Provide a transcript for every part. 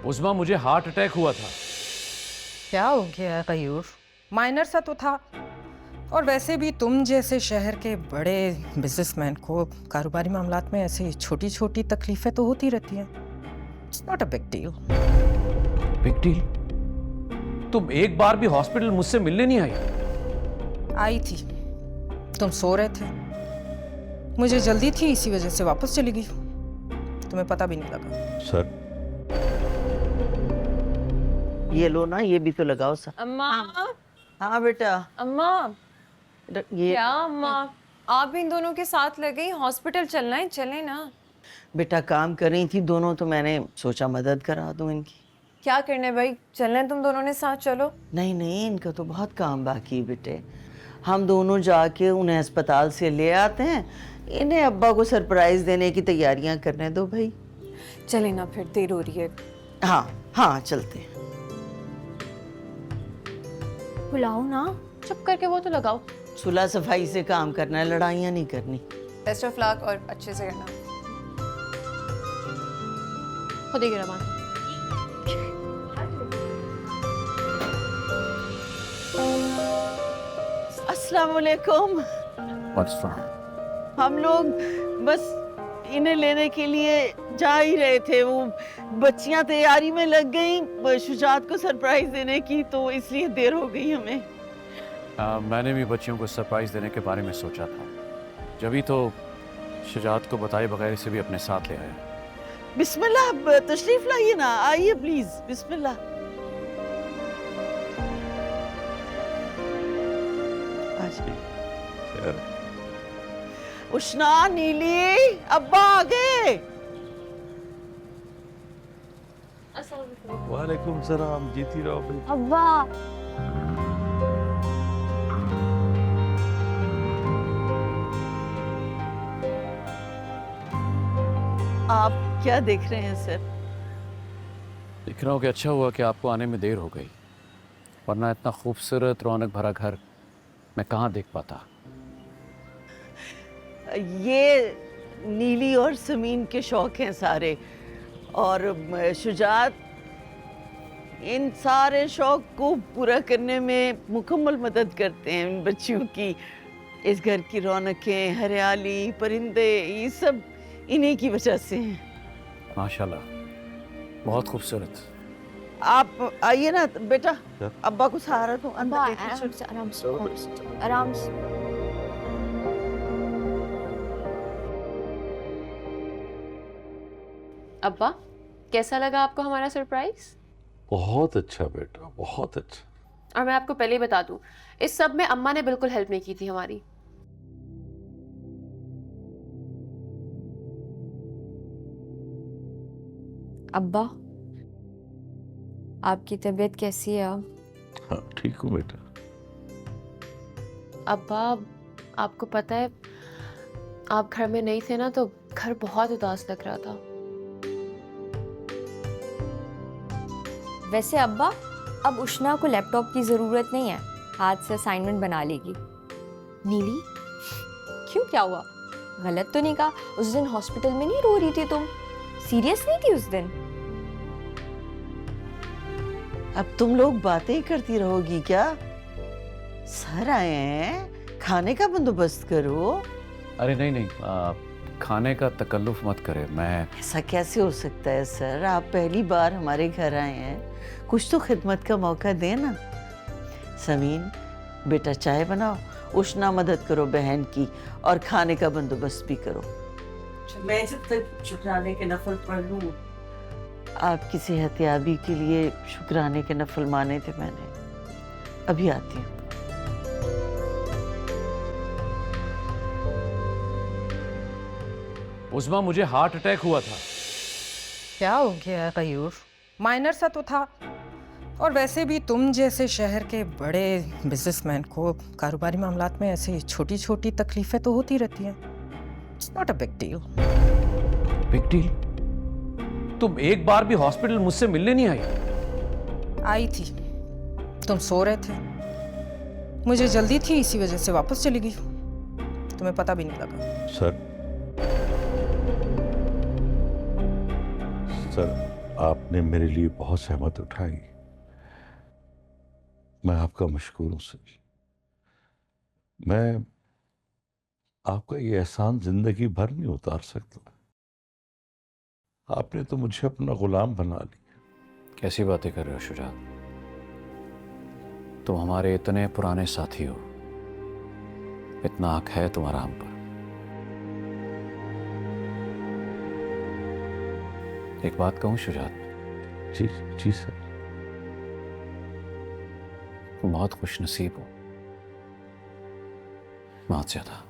उस्मा, मुझे heart attack हुआ था। क्या हो गया है गयूर? माइनर सा तो था। और वैसे भी तुम जैसे शहर के बड़े बिजनेसमैन को कारोबारी मामलात में ऐसी छोटी छोटी तकलीफें तो होती रहती हैं। It's not a big deal. Big deal? तुम एक बार भी हॉस्पिटल मुझसे मिलने नहीं आई? आई थी, तुम सो रहे थे। मुझे जल्दी थी, इसी वजह से वापस चली गई। तुम्हें पता भी नहीं लगा। सर ये लो ना, ये भी तो लगाओ सर। अम्मा। हाँ बेटा। अम्मा। ये क्या अम्मा, आप इन दोनों के साथ लग गई? हॉस्पिटल चलना है, चले ना। बेटा काम कर रही थी दोनों, तो मैंने सोचा मदद करा दूं इनकी। क्या करने भाई, चलना है तुम दोनों ने साथ, चलो। नहीं नहीं, इनका तो बहुत काम बाकी है बेटे। हम दोनों जाके उन्हें अस्पताल से ले आते हैं। इन्हें अब्बा को सरप्राइज देने की तैयारियां करने दो भाई। चले ना, फिर देर हो रही है। हाँ हाँ चलते हैं। बुलाओ ना, चुप करके वो तो लगाओ। सुलह सफाई से काम करना है, लड़ाइयाँ नहीं करनी। बेस्ट ऑफ लक और अच्छे से करना। खुद ही गिरा मान। अस्सलाम वालेकुम। हम लोग बस इन्हें लेने के लिए जा ही रहे थे। वो बच्चियां तैयारी में लग गईं शुजात को सरप्राइज देने की, तो इसलिए देर हो गई हमें। मैंने भी बच्चियों को सरप्राइज देने के बारे में सोचा था, जभी तो शुजात को बताए बगैर इसे भी अपने साथ ले आया। बिस्मिल्लाह, तशरीफ लाइए ना, आइए प्लीज, बिस्मिल्लाह। उष्णा, नीली, अब्बा आ गए। वालेकुम सलाम, जीती रहो भाई। अब्बा। आप क्या देख रहे हैं सर? देख रहा हूँ कि अच्छा हुआ कि आपको आने में देर हो गई, वरना इतना खूबसूरत रौनक भरा घर मैं कहाँ देख पाता। ये नीली और समीन के शौक हैं सारे, और शुजात इन सारे शौक को पूरा करने में मुकम्मल मदद करते हैं इन बच्चियों की। इस घर की रौनकें, हरियाली, परिंदे, ये सब इन्हीं की वजह से हैं। माशाल्लाह, बहुत खूबसूरत। आप आइए ना बेटा, अब्बा को सहारा दो। अंदर आराम से, आराम से, आराम से। अब्बा, कैसा लगा आपको हमारा सरप्राइज? बहुत अच्छा बेटा, बहुत अच्छा। और मैं आपको पहले ही बता दूं, इस सब में अम्मा ने बिल्कुल हेल्प नहीं की थी हमारी। अब्बा, आपकी तबीयत कैसी है अब? हाँ ठीक हूँ बेटा। अब्बा, आपको पता है आप घर में नहीं थे ना, तो घर बहुत उदास लग रहा था। वैसे अब्बा, अब उष्णा को लैपटॉप की ज़रूरत नहीं है, हाथ से असाइनमेंट बना लेगी। नीली, क्यों, क्या हुआ? गलत तो नहीं कहा? उस दिन हॉस्पिटल में नहीं रो रही थी तुम? सीरियस नहीं थी उस दिन? अब तुम लोग बातें ही करती रहोगी क्या? सर आए हैं, खाने का बंदोबस्त करो। अरे नहीं नहीं, खाने का तकल्लुफ मत करे। मैं ऐसा कैसे हो सकता है सर? आप पहली बार हमारे घर आए हैं, कुछ तो खिदमत का मौका देना। समीन बेटा, चाय बनाओ, उष्णा मदद करो बहन की, और खाने का बंदोबस्त भी करो। मैं जब तक शुक्राने के नफल पढ़ लूं। आपकी सेहतयाबी के लिए शुक्राने के नफल माने थे मैंने। अभी आती हूँ। उस्मा, मुझे हार्ट अटैक हुआ था। क्या हो गया है गयूर? माइनर सा तो था। और वैसे भी तुम जैसे शहर के बड़े बिजनेसमैन को कारोबारी मामलात में ऐसी छोटी छोटी तकलीफें तो होती रहती हैं। It's not a big deal. Big deal? तुम एक बार भी हॉस्पिटल मुझसे मिलने नहीं आई? आई थी, तुम सो रहे थे। मुझे जल्दी थी, इसी वजह से वापस चली गई। तुम्हें पता भी नहीं लगा। सर आपने मेरे लिए बहुत सहमत उठाई। मैं आपका मशकूर हूं सर। मैं आपका ये एहसान जिंदगी भर नहीं उतार सकता। आपने तो मुझे अपना गुलाम बना लिया। कैसी बातें कर रहे हो शुजात? तुम हमारे इतने पुराने साथी हो, इतना हक है तुम्हारा हम पर। एक बात कहूं शुजात, जी जी सर। तुम बहुत खुशनसीब हो, बहुत ज्यादा।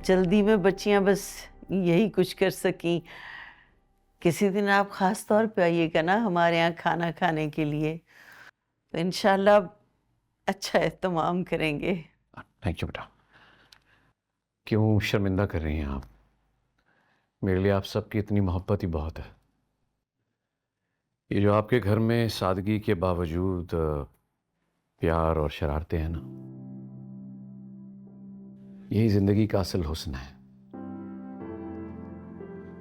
जल्दी में बच्चियां बस यही कुछ कर सकी। किसी दिन आप ख़ास तौर पे आइएगा ना हमारे यहाँ खाना खाने के लिए, तो इंशाल्लाह अच्छा एहतमाम करेंगे। थैंक यू बेटा। क्यों शर्मिंदा कर रही हैं आप? मेरे लिए आप सबकी इतनी मोहब्बत ही बहुत है। ये जो आपके घर में सादगी के बावजूद प्यार और शरारतें हैं ना, यही जिंदगी का असल हुस्न है।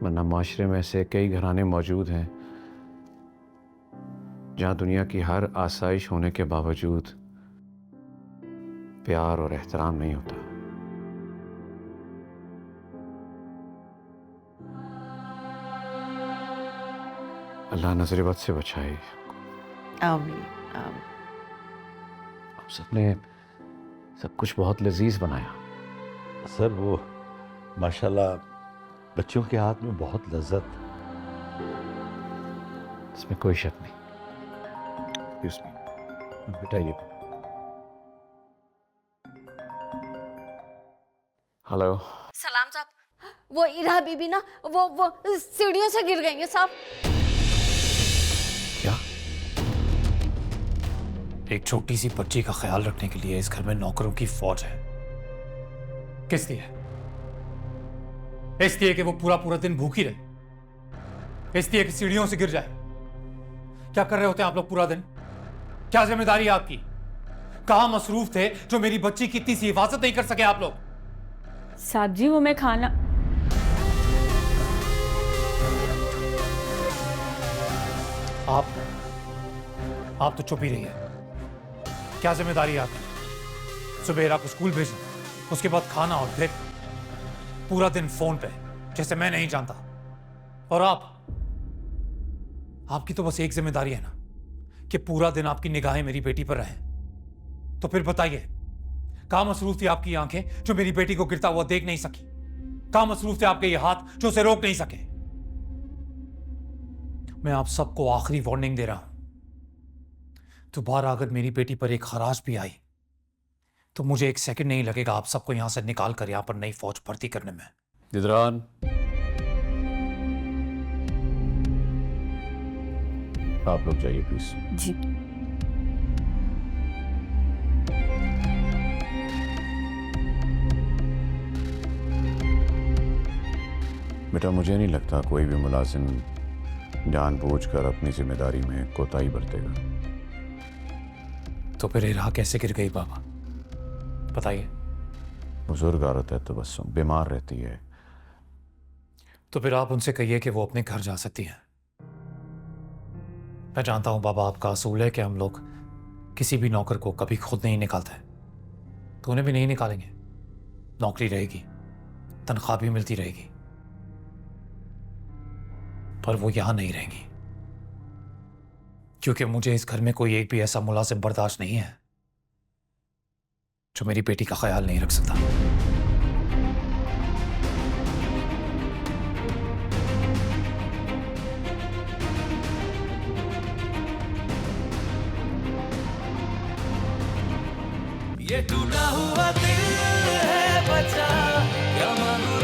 वरना माशरे में ऐसे कई घराने मौजूद हैं जहां दुनिया की हर आसाइश होने के बावजूद प्यार और एहतराम नहीं होता। अल्लाह नजर बद से बचाए। आमीन आमीन। आप सबने सब कुछ बहुत लजीज बनाया। सर वो माशाल्लाह बच्चों के हाथ में बहुत लज्जत। इसमें कोई शक नहीं। Excuse me. बेटा ये हेलो। सलाम साहब, वो इरा बीबी ना वो सीढ़ियों से गिर गई है साहब। क्या? एक छोटी सी बच्ची का ख्याल रखने के लिए इस घर में नौकरों की फौज है। किस लिए? इसलिए कि वो पूरा पूरा दिन भूखी रहे, इसलिए कि सीढ़ियों से गिर जाए। क्या कर रहे होते हैं आप लोग पूरा दिन? क्या जिम्मेदारी है आपकी? कहां मसरूफ थे जो मेरी बच्ची की इतनी सी हिफाजत नहीं कर सके आप लोग? साहब जी वो मैं खाना आप तो चुप ही रहिए। क्या जिम्मेदारी है आपकी? सुबह आपको स्कूल भेजना, उसके बाद खाना और फिर पूरा दिन फोन पे जैसे मैं नहीं जानता। और आपकी तो बस एक जिम्मेदारी है ना कि पूरा दिन आपकी निगाहें मेरी बेटी पर रहें। तो फिर बताइए, कहां मसरूफ थी आपकी आंखें जो मेरी बेटी को गिरता हुआ देख नहीं सकी? कहां मसरूफ थे आपके ये हाथ जो उसे रोक नहीं सके? मैं आप सबको आखिरी वार्निंग दे रहा हूं, दोबारा अगर मेरी बेटी पर एक खराश भी आई तो मुझे एक सेकंड नहीं लगेगा आप सबको यहां से निकाल कर यहां पर नई फौज भर्ती करने में। जिदरान, आप लोग जाइए प्लीज। जी। बेटा मुझे नहीं लगता कोई भी मुलाजिम जानबूझकर अपनी जिम्मेदारी में कोताही बरतेगा। तो फिर इरा कैसे गिर गई बाबा, बताइए। बुजुर्ग औरत है तो बस बीमार रहती है। तो फिर आप उनसे कहिए कि वो अपने घर जा सकती हैं। मैं जानता हूं बाबा आपका असूल है कि हम लोग किसी भी नौकर को कभी खुद नहीं निकालते, तो उन्हें भी नहीं निकालेंगे। नौकरी रहेगी, तनख्वाह भी मिलती रहेगी, पर वो यहां नहीं रहेंगी, क्योंकि मुझे इस घर में कोई एक भी ऐसा मुलाजिम बर्दाश्त नहीं है जो मेरी बेटी का ख्याल नहीं रख सकता। ये टूटा हुआ दिल है बचा, क्या मांगू